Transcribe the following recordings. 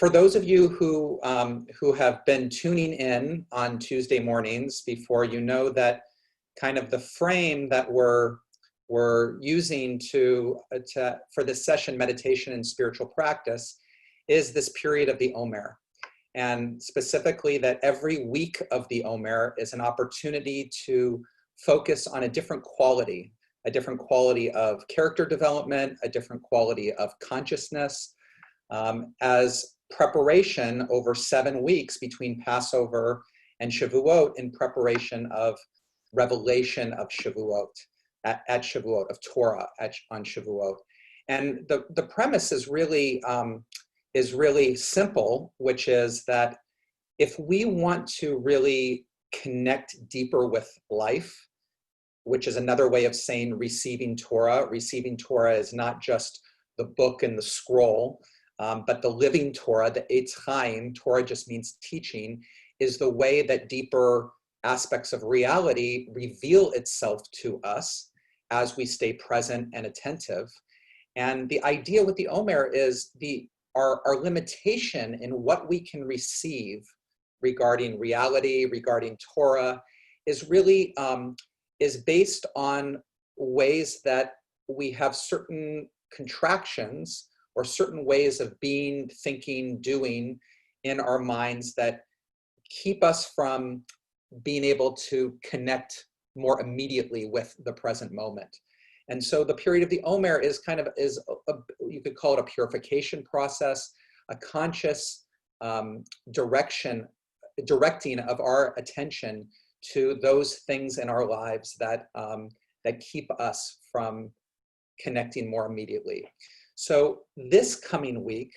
For those of you who have been tuning in on Tuesday mornings before, you know that kind of the frame that we're using for this session, meditation and spiritual practice, is this period of the Omer. And specifically that every week of the Omer is an opportunity to focus on a different quality of character development, a different quality of consciousness, as preparation over 7 weeks between Passover and Shavuot in preparation of revelation of Shavuot, at Shavuot, of Torah on Shavuot. And the premise is really simple, which is that if we want to really connect deeper with life, which is another way of saying receiving Torah is not just the book and the scroll, but the living Torah, the Eitz Chaim. Torah just means teaching, is the way that deeper aspects of reality reveal itself to us as we stay present and attentive. And the idea with the Omer is our limitation in what we can receive regarding reality, regarding Torah, is really is based on ways that we have certain contractions or certain ways of being, thinking, doing in our minds that keep us from being able to connect more immediately with the present moment. And so the period of the Omer is you could call it a purification process, a conscious directing of our attention to those things in our lives that keep us from connecting more immediately. So this coming week,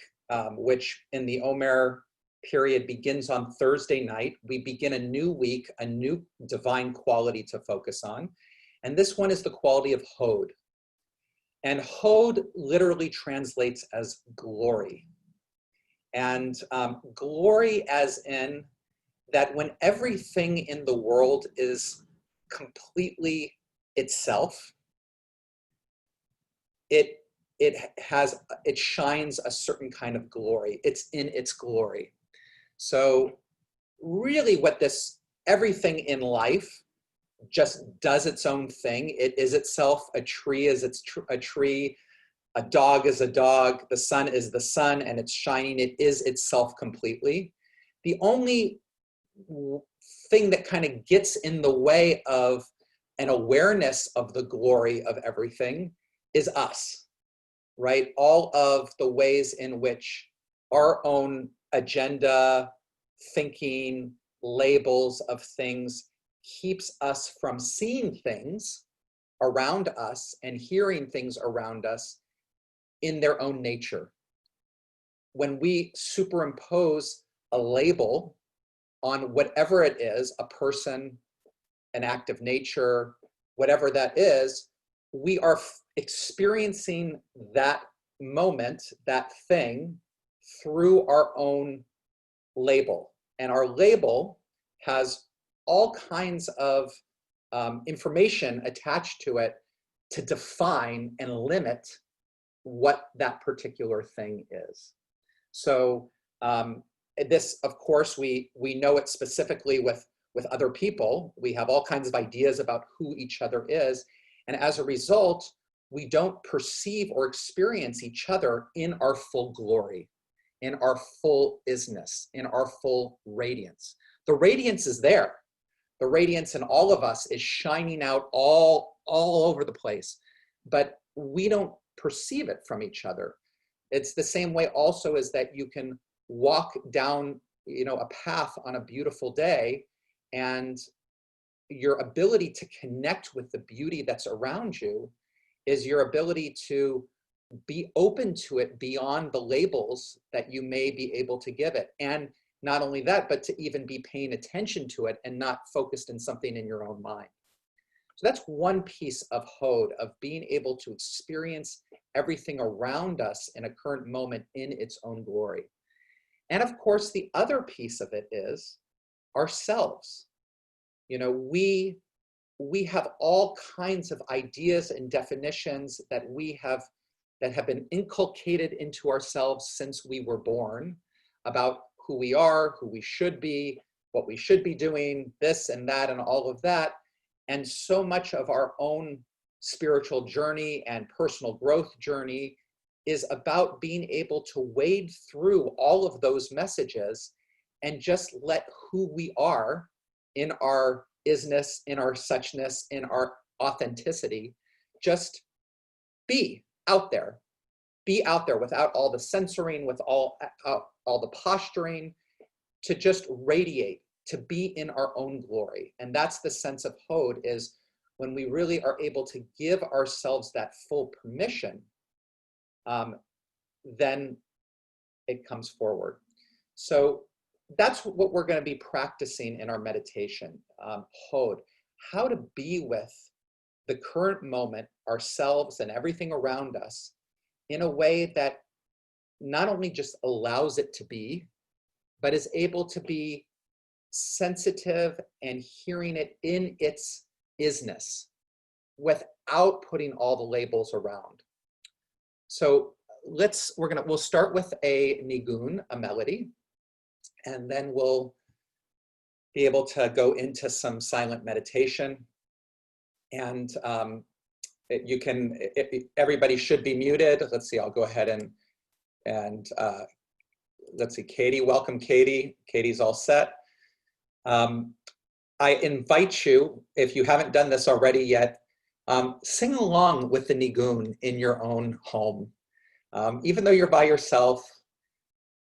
which in the Omer period begins on Thursday night, we begin a new week, a new divine quality to focus on. And this one is the quality of Hod. And Hod literally translates as glory. And glory as in that when everything in the world is completely itself, it shines a certain kind of glory. It's in its glory. So really everything in life just does its own thing. It is itself. A tree is a tree. A dog is a dog. The sun is the sun, and it's shining. It is itself completely. The only thing that kind of gets in the way of an awareness of the glory of everything is us, right? All of the ways in which our own agenda, thinking, labels of things keeps us from seeing things around us and hearing things around us in their own nature. When we superimpose a label on whatever it is, a person, an act of nature, whatever that is, we are experiencing that moment, that thing, through our own label. And our label has all kinds of information attached to it to define and limit what that particular thing is. So this, of course, we know it specifically with other people. We have all kinds of ideas about who each other is. And as a result, we don't perceive or experience each other in our full glory, in our full isness, in our full radiance. The radiance is there. The radiance in all of us is shining out all over the place, but we don't perceive it from each other. It's the same way also as that you can walk down, a path on a beautiful day, and your ability to connect with the beauty that's around you is your ability to be open to it beyond the labels that you may be able to give it. And not only that, but to even be paying attention to it and not focused in something in your own mind. So that's one piece of Hod, of being able to experience everything around us in a current moment in its own glory. And of course, the other piece of it is ourselves. We have all kinds of ideas and definitions that have been inculcated into ourselves since we were born, about who we are, who we should be, what we should be doing, this and that and all of that. And so much of our own spiritual journey and personal growth journey is about being able to wade through all of those messages and just let who we are in our isness, in our suchness, in our authenticity, just be out there. Be out there without all the censoring, with all the posturing, to just radiate, to be in our own glory. And that's the sense of Hod, is when we really are able to give ourselves that full permission, then it comes forward. So that's what we're going to be practicing in our meditation, Hod, how to be with the current moment, ourselves and everything around us, in a way that not only just allows it to be, but is able to be sensitive and hearing it in its isness without putting all the labels around. So we'll start with a nigun, a melody, and then we'll be able to go into some silent meditation. And everybody should be muted. Let's see, I'll go ahead and let's see, Katie, welcome Katie. Katie's all set. I invite you, if you haven't done this already yet, sing along with the nigun in your own home. Even though you're by yourself,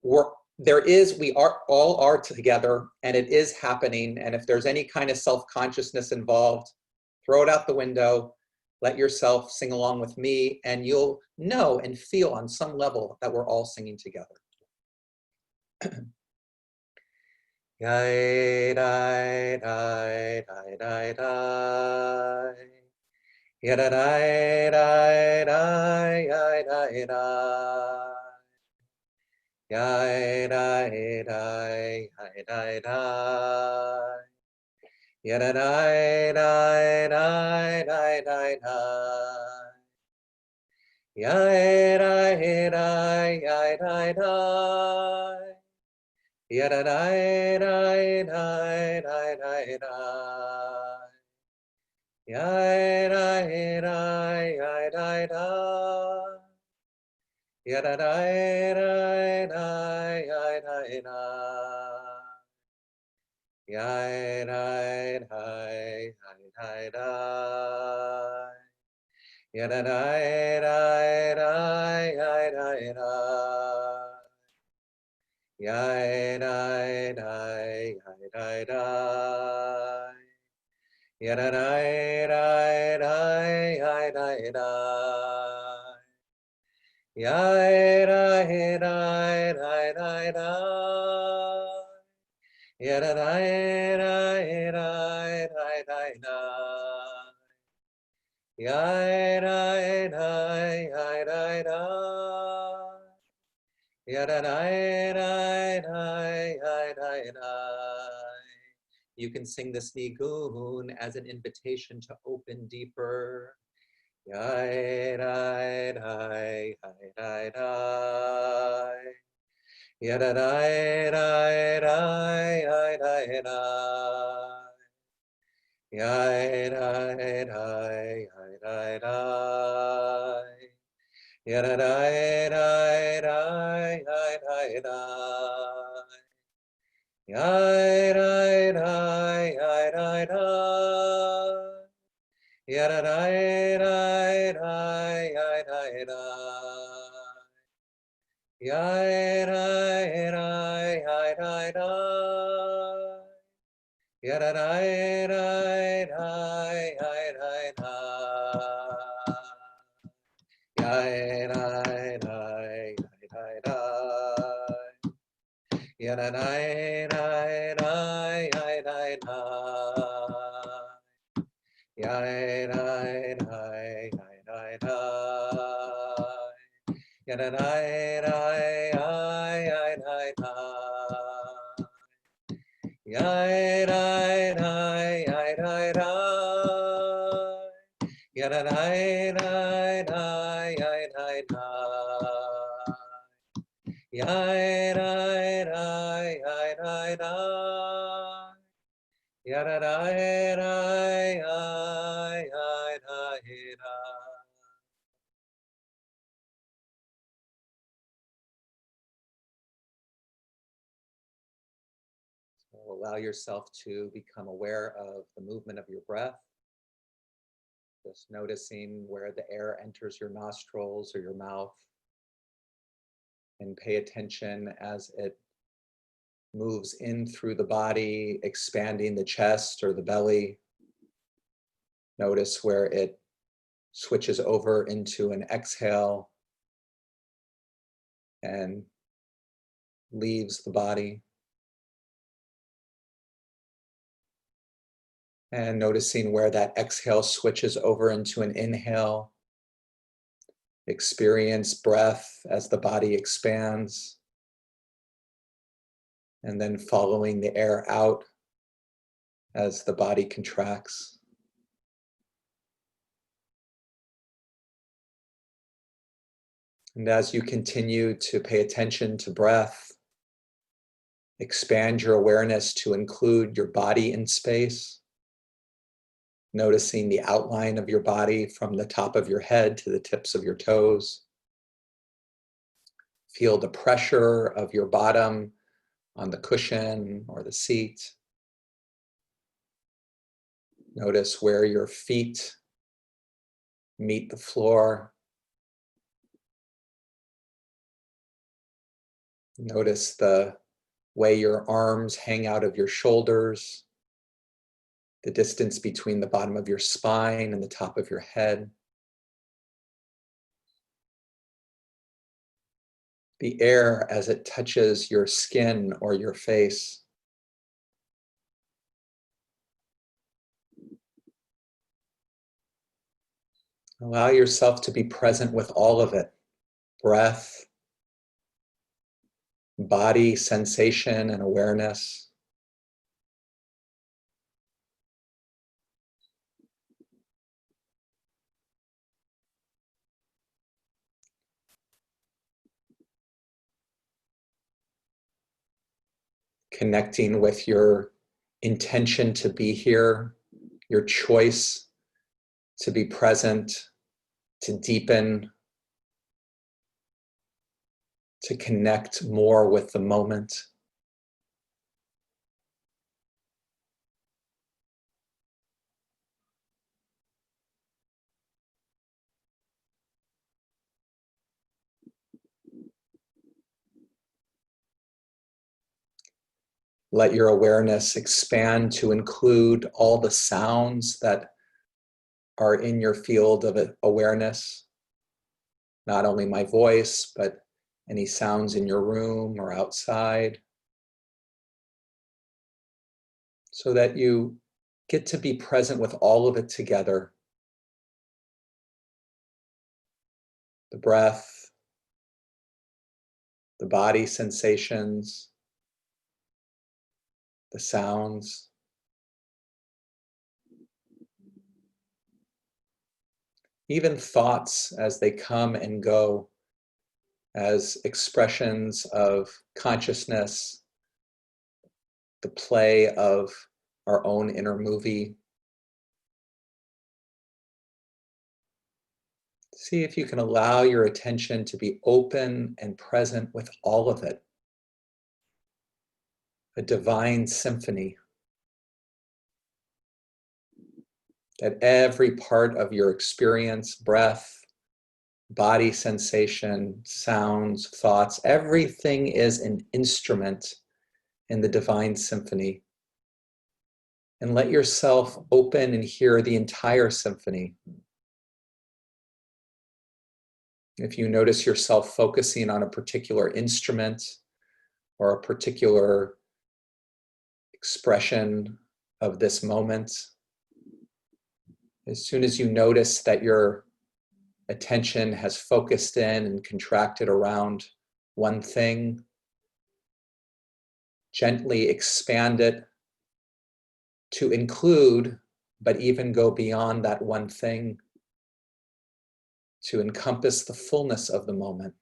we all are together, and it is happening. And if there's any kind of self-consciousness involved, throw it out the window, let yourself sing along with me, and you'll know and feel on some level that we're all singing together. Yai dai dai dai dai dai. Yada dai dai dai dai dai dai. Yai dai dai dai dai dai. Yada dai dai dai dai dai dai. Yai dai dai dai dai dai. Yada dai dai dai dai dai dai. Yai dai dai dai dai dai. Yada dai dai dai dai dai dai. Yai dai dai dai dai dai. Yada dai dai dai dai dai dai. Yai dai dai dai dai. Yada dai dai dai dai dai. Yai dai dai dai dai dai. Yada dai dai dai dai dai dai. Yai dai dai dai dai dai. Yada dai dai dai dai dai dai. You can sing this nigun as an invitation to open deeper. Yai dai dai dai dai. Yada dai dai dai dai dai. Yai dai dai dai dai. Yada dai dai dai dai dai. Yai dai dai dai dai. Yada dai dai dai dai dai. Yai dai dai dai dai. Yada dai dai dai dai dai. Yai dai dai dai dai. Yada dai dai dai dai dai. Yai dai dai dai dai. Yada dai dai dai dai. Yai dai dai dai dai. Yada dai dai dai dai dai. Yai dai So allow yourself to become aware of the movement of your breath, just noticing where the air enters your nostrils or your mouth, and pay attention as it moves in through the body, expanding the chest or the belly. Notice where it switches over into an exhale and leaves the body. And noticing where that exhale switches over into an inhale. Experience breath as the body expands. And then following the air out as the body contracts. And as you continue to pay attention to breath, expand your awareness to include your body in space, noticing the outline of your body from the top of your head to the tips of your toes. Feel the pressure of your bottom on the cushion or the seat. Notice where your feet meet the floor. Notice the way your arms hang out of your shoulders, the distance between the bottom of your spine and the top of your head. The air as it touches your skin or your face. Allow yourself to be present with all of it. Breath, body sensation and awareness. Connecting with your intention to be here, your choice to be present, to deepen, to connect more with the moment. Let your awareness expand to include all the sounds that are in your field of awareness. Not only my voice, but any sounds in your room or outside. So that you get to be present with all of it together. The breath, the body sensations, the sounds. Even thoughts as they come and go as expressions of consciousness, the play of our own inner movie. See if you can allow your attention to be open and present with all of it. A divine symphony. That every part of your experience, breath, body sensation, sounds, thoughts, everything is an instrument in the divine symphony. And let yourself open and hear the entire symphony. If you notice yourself focusing on a particular instrument or a particular expression of this moment, as soon as you notice that your attention has focused in and contracted around one thing, gently expand it to include, but even go beyond that one thing, to encompass the fullness of the moment.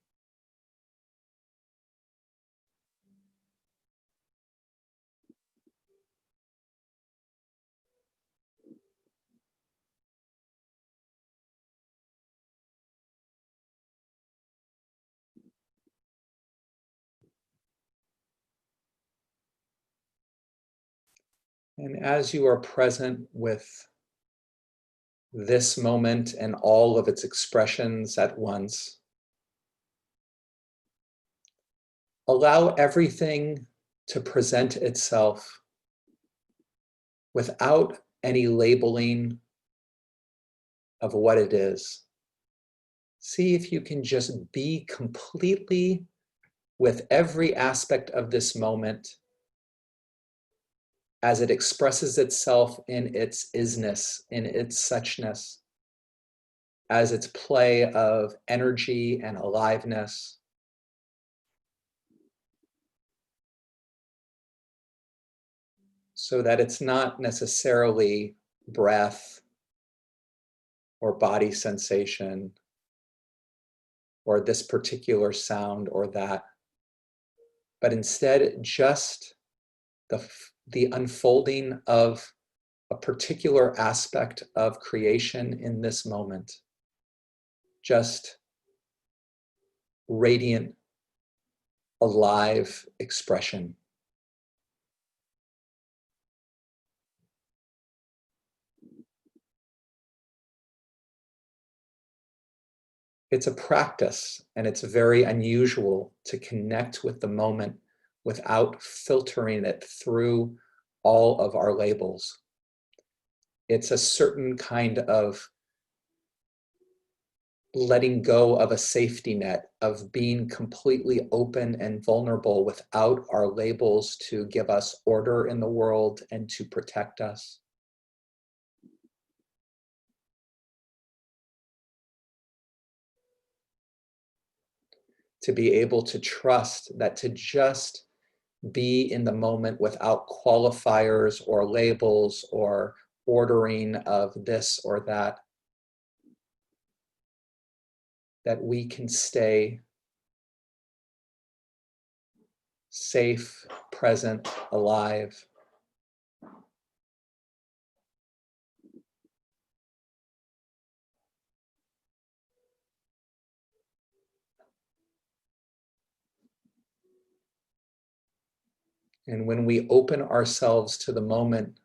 And as you are present with this moment and all of its expressions at once, allow everything to present itself without any labeling of what it is. See if you can just be completely with every aspect of this moment as it expresses itself in its isness, in its suchness, as its play of energy and aliveness. So that it's not necessarily breath or body sensation or this particular sound or that, but instead just the unfolding of a particular aspect of creation in this moment. Just radiant, alive expression. It's a practice, and it's very unusual to connect with the moment without filtering it through all of our labels. It's a certain kind of letting go of a safety net, of being completely open and vulnerable without our labels to give us order in the world and to protect us. To be able to trust that to just be in the moment without qualifiers or labels or ordering of this or that, that we can stay safe, present, alive. And when we open ourselves to the moment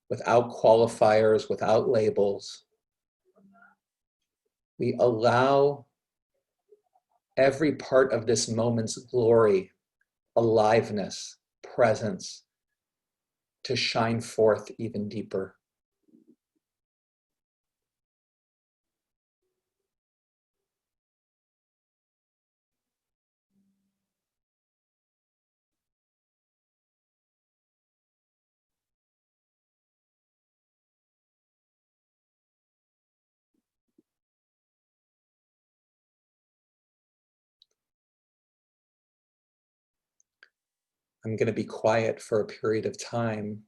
without qualifiers, without labels, we allow every part of this moment's glory, aliveness, presence to shine forth even deeper. I'm going to be quiet for a period of time,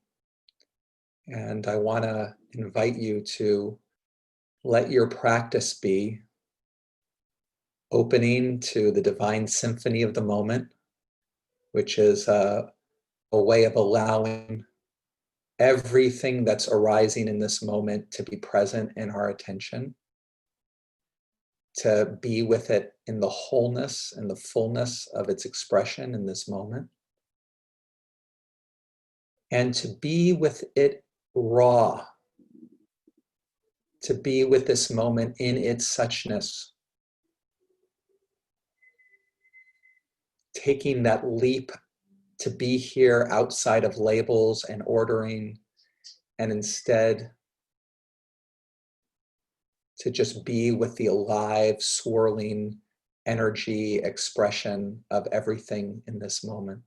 and I want to invite you to let your practice be opening to the divine symphony of the moment, which is a way of allowing everything that's arising in this moment to be present in our attention, to be with it in the wholeness and the fullness of its expression in this moment, and to be with it raw, to be with this moment in its suchness, taking that leap to be here outside of labels and ordering, and instead to just be with the alive, swirling energy expression of everything in this moment.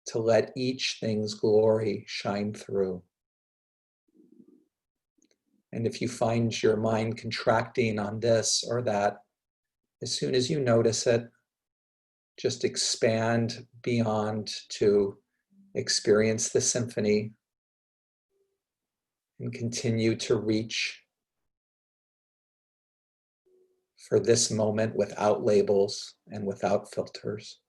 To let each thing's glory shine through. And if you find your mind contracting on this or that, as soon as you notice it, just expand beyond to experience the symphony and continue to reach for this moment without labels and without filters.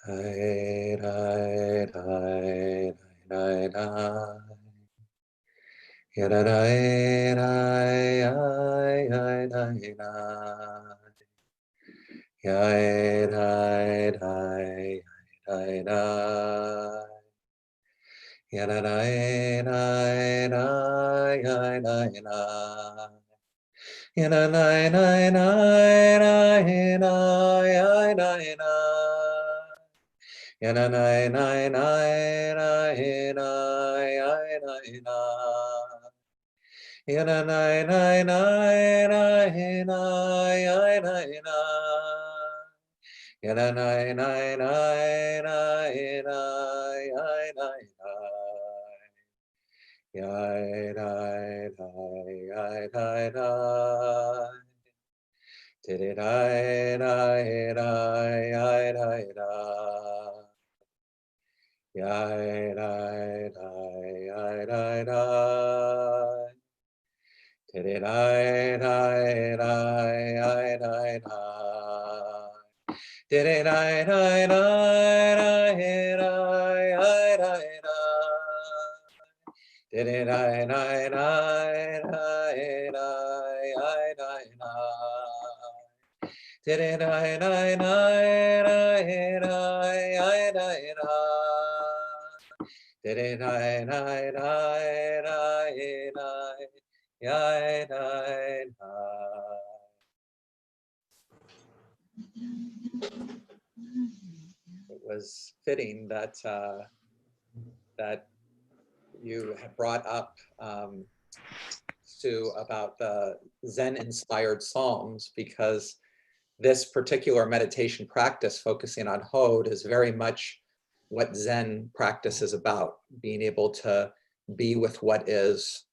Dai, dai, dai, dai, dai. Yada, dai, dai, ai, ai, dai, dai. Yai, dai, dai, dai, dai. Yada, dai, dai, dai, dai, dai, dai. Yada, dai, dai, dai, dai, dai, dai, dai. Yana nai nai nai nai nai nai nai nai. Yana nai nai nai nai nai nai nai nai. Yana nai nai nai nai nai nai nai nai. Yai dai dai yai dai dai. Did dai dai dai yai dai dai. Yai, dai, dai, yai, dai, dai. Diddy, dai, dai, dai, yai, dai, dai. Diddy, dai, dai, dai, dai, dai, yai, dai, dai. Diddy, dai, dai, dai, dai, dai, yai, dai, dai. Diddy, dai, dai, dai, dai, dai, yai, dai, dai. Diddy, dai, dai, dai, dai, dai, yai, dai, dai. It was fitting that that you had brought up Sue, about the Zen-inspired Psalms, because this particular meditation practice focusing on Hod is very much what Zen practice is about, being able to be with what is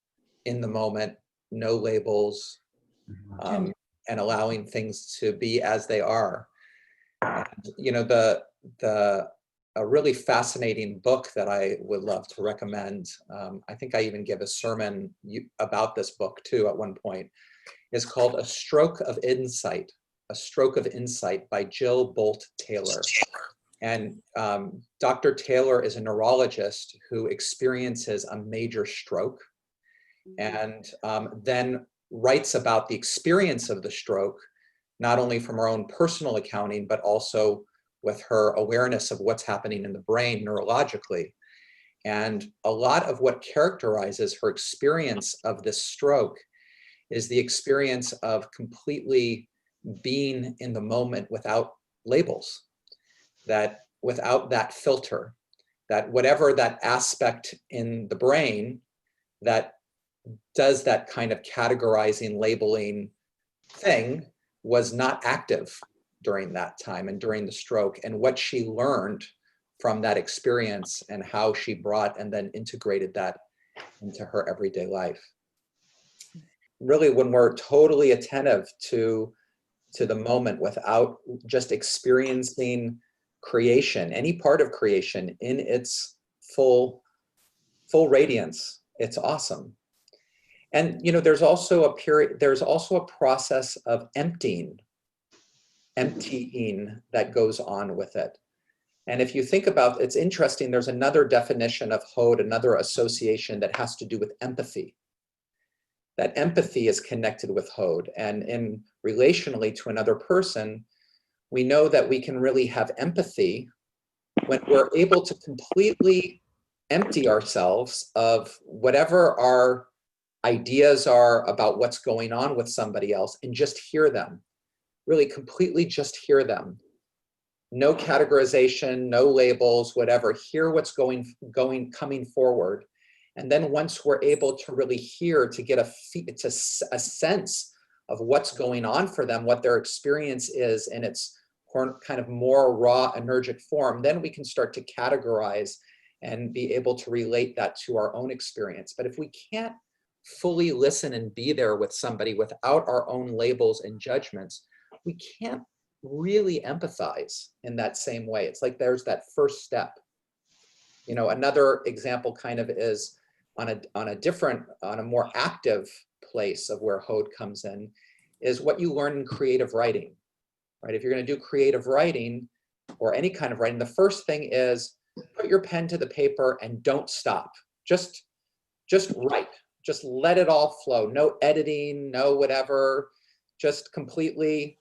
in the moment, no labels, and allowing things to be as they are. And, you know, a really fascinating book that I would love to recommend, I think I even give a sermon about this book too at one point, is called A Stroke of Insight, A Stroke of Insight by Jill Bolte Taylor. And Dr. Taylor is a neurologist who experiences a major stroke and then writes about the experience of the stroke, not only from her own personal accounting, but also with her awareness of what's happening in the brain neurologically. And a lot of what characterizes her experience of this stroke is the experience of completely being in the moment without labels, that without that filter, that whatever that aspect in the brain that does that kind of categorizing, labeling thing was not active during that time and during the stroke, and what she learned from that experience and how she brought and then integrated that into her everyday life. Really, when we're totally attentive to the moment without just experiencing creation, any part of creation in its full radiance, it's awesome. And you know, there's also a process of emptying that goes on with it. And if you think about, it's interesting, there's another definition of Hod, another association that has to do with empathy. That empathy is connected with Hod, and in relationally to another person, we know that we can really have empathy when we're able to completely empty ourselves of whatever our ideas are about what's going on with somebody else and just hear them, really completely just hear them. No categorization, no labels, whatever, hear what's coming forward. And then once we're able to really hear, to get a sense of what's going on for them, what their experience is in its kind of more raw, energic form, then we can start to categorize and be able to relate that to our own experience. But if we can't fully listen and be there with somebody without our own labels and judgments, we can't really empathize in that same way. It's like there's that first step. You know, another example kind of is on a more active place of where Hod comes in, is what you learn in creative writing, right? If you're going to do creative writing, or any kind of writing, the first thing is put your pen to the paper and don't stop. Just write. Just let it all flow. No editing, no whatever. Just completely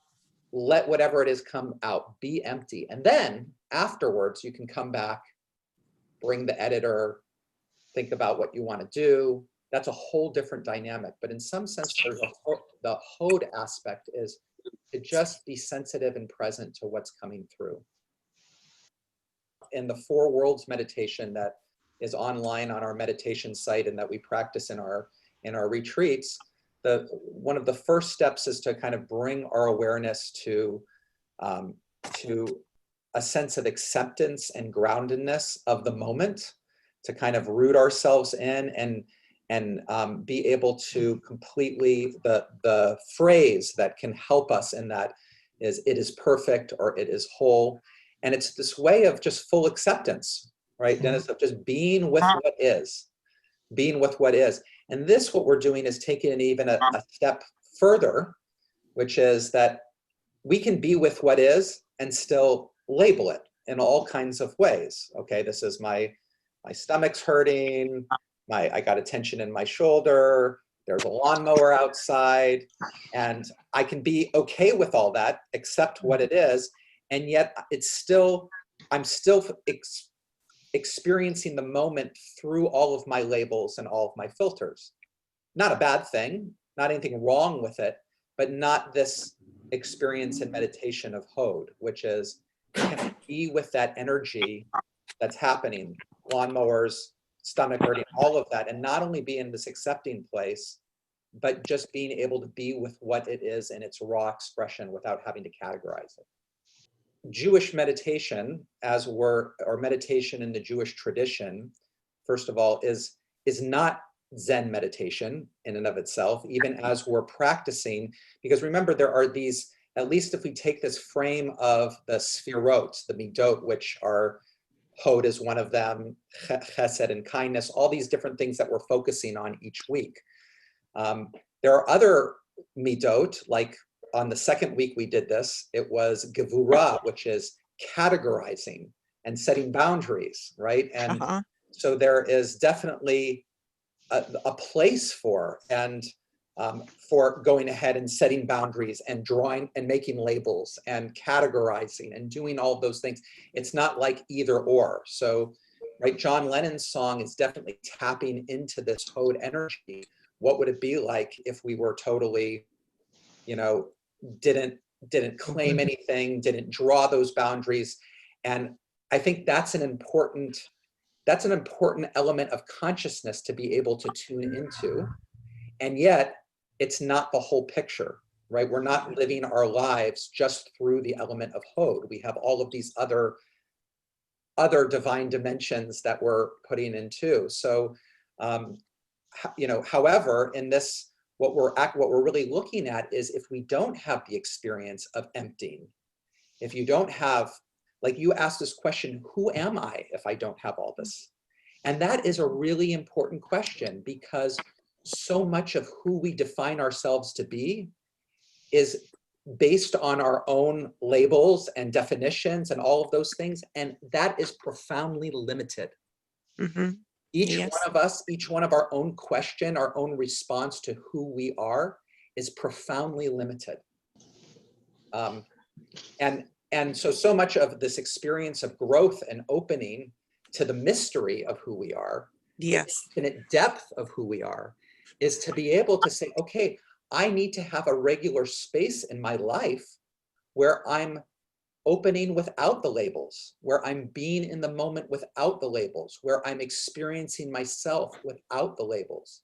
let whatever it is come out. Be empty. And then afterwards, you can come back, bring the editor, think about what you want to do. That's a whole different dynamic. But in some sense, there's the Hod aspect is to just be sensitive and present to what's coming through. In the Four Worlds meditation that is online on our meditation site and that we practice in our retreats, one of the first steps is to kind of bring our awareness to a sense of acceptance and groundedness of the moment, to kind of root ourselves in and be able to completely, the phrase that can help us in that is, it is perfect, or it is whole. And it's this way of just full acceptance, right, Dennis, of just being with what is, being with what is. And this, what we're doing is taking it even a step further, which is that we can be with what is and still label it in all kinds of ways. Okay, this is my stomach's hurting, I got a tension in my shoulder, there's a lawnmower outside, and I can be okay with all that, accept what it is, and yet it's still, I'm still experiencing the moment through all of my labels and all of my filters. Not a bad thing, not anything wrong with it, but not this experience in meditation of Hod, which is, can I be with that energy that's happening, lawnmowers, stomach hurting, all of that, and not only be in this accepting place, but just being able to be with what it is in its raw expression without having to categorize it. Jewish meditation, or meditation in the Jewish tradition, first of all, is not Zen meditation in and of itself, even as we're practicing, because remember, there are these, at least if we take this frame of the sphirot, the midot, which are, Hod is one of them, chesed and kindness, all these different things that we're focusing on each week. There are other midot, like on the second week we did this, it was gevura, which is categorizing and setting boundaries, right? And so there is definitely a place for, and for going ahead and setting boundaries and drawing and making labels and categorizing and doing all of those things. It's not like either or. So, right, John Lennon's song is definitely tapping into this Hod energy. What would it be like if we were totally, didn't claim anything, didn't draw those boundaries? And I think that's an important element of consciousness to be able to tune into. And yet it's not the whole picture, right? We're not living our lives just through the element of Hod. We have all of these other divine dimensions that we're putting into. So, however, in this, what we're really looking at is, if we don't have the experience of emptying, if you don't have, like you asked this question, who am I if I don't have all this? And that is a really important question, because so much of who we define ourselves to be is based on our own labels and definitions and all of those things. And that is profoundly limited. Each one of us, each one of our own question, our own response to who we are is profoundly limited. And so much of this experience of growth and opening to the mystery of who we are, the infinite depth of who we are, is to be able to say, okay, I need to have a regular space in my life where I'm opening without the labels, where I'm being in the moment without the labels, where I'm experiencing myself without the labels,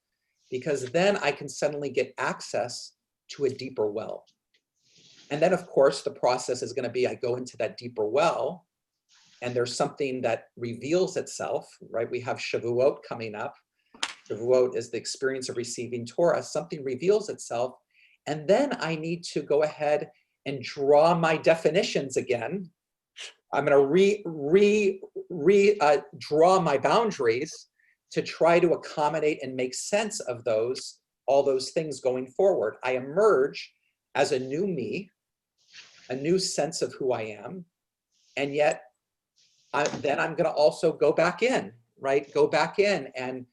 because then I can suddenly get access to a deeper well. And then, of course, the process is going to be, I go into that deeper well, and there's something that reveals itself, right? We have Shavuot coming up. Shavuot is the experience of receiving Torah. Something reveals itself, and then I need to go ahead and draw my definitions again. I'm going to draw my boundaries to try to accommodate and make sense of all those things going forward. I emerge as a new me, a new sense of who I am, And yet, then I'm going to also go back in, right? Go back in and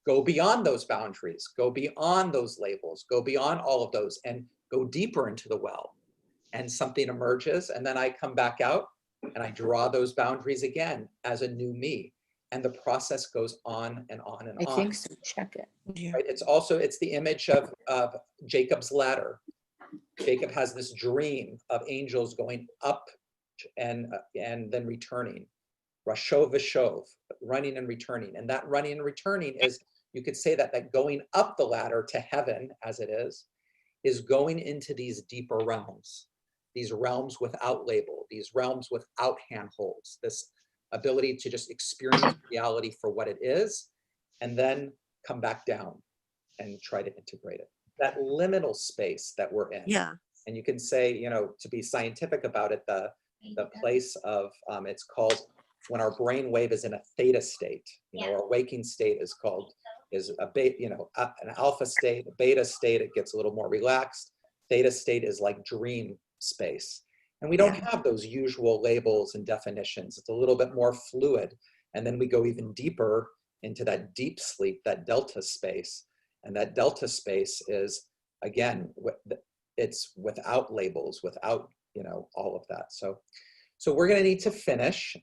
go beyond those boundaries, go beyond those labels, go beyond all of those, and go deeper into the well. And something emerges, and then I come back out and I draw those boundaries again as a new me. And the process goes on and on and on. I think so. Check it. Yeah. Right? It's the image of Jacob's ladder. Jacob has this dream of angels going up and then returning. Rashov Vashov, running and returning. And that running and returning is, you could say that going up the ladder to heaven, as it is going into these deeper realms, these realms without label, these realms without handholds, this ability to just experience reality for what it is, and then come back down and try to integrate it. That liminal space that we're in. Yeah. And you can say, you know, to be scientific about it, the place of, it's called, when our brain wave is in a theta state, you know, our waking state is a beta, you know, an alpha state, a beta state, it gets a little more relaxed. Theta state is like dream space. And we don't have those usual labels and definitions. It's a little bit more fluid. And then we go even deeper into that deep sleep, that delta space. And that delta space is, again, it's without labels, without, you know, all of that. So we're going to need to finish.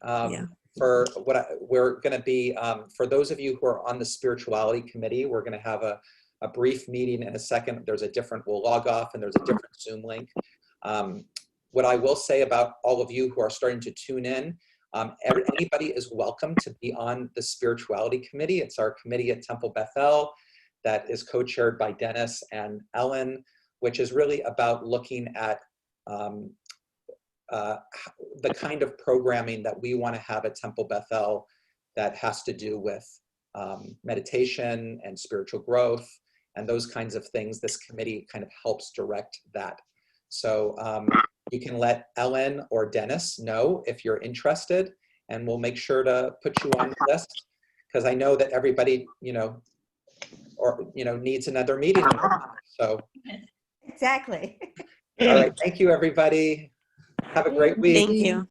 For what we're going to be, for those of you who are on the spirituality committee, we're going to have a brief meeting in a second. We'll log off and there's a different Zoom link. What I will say about all of you who are starting to tune in, anybody is welcome to be on the spirituality committee. It's our committee at Temple Bethel that is co-chaired by Dennis and Ellen, which is really about looking at the kind of programming that we want to have at Temple Bethel that has to do with meditation and spiritual growth and those kinds of things. This committee kind of helps direct that. So you can let Ellen or Dennis know if you're interested, and we'll make sure to put you on the list, because I know that everybody, needs another meeting. So Exactly. all right, thank you, everybody. Have a great week. Thank you.